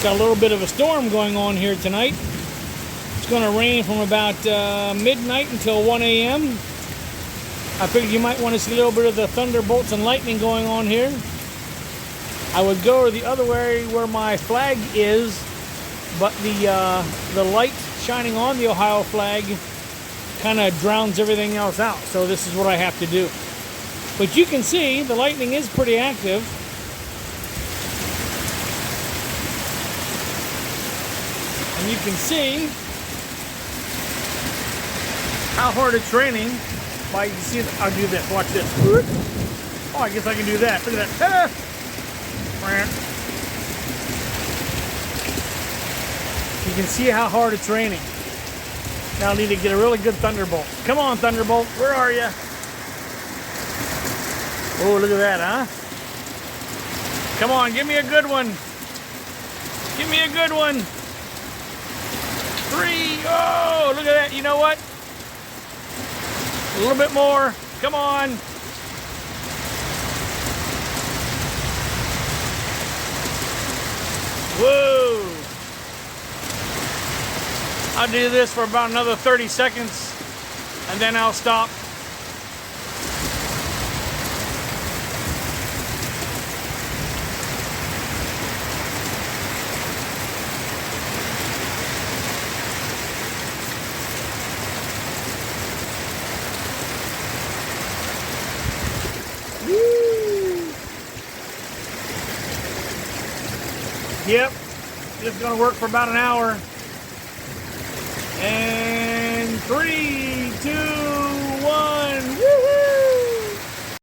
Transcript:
Got a little bit of a storm going on here tonight. It's going to rain from about midnight until 1 a.m. I figured you might want to see a little bit of the thunderbolts and lightning going on here. I would go the other way where my flag is, but the light shining on the Ohio flag kind of drowns everything else out. So this is what I have to do. But you can see the lightning is pretty active. And you can see how hard it's raining. Well, you can see, I'll do this, watch this. Oh, I guess I can do that. Look at that. You can see how hard it's raining. Now I need to get a really good thunderbolt. Come on, thunderbolt, where are you? Oh, look at that, huh? Come on, give me a good one. Give me a good one. 3, oh, look at that. You know what? A little bit more. Come on. Whoa. I'll do this for about another 30 seconds and then I'll stop. Yep, this is going to work for about an hour. And 3,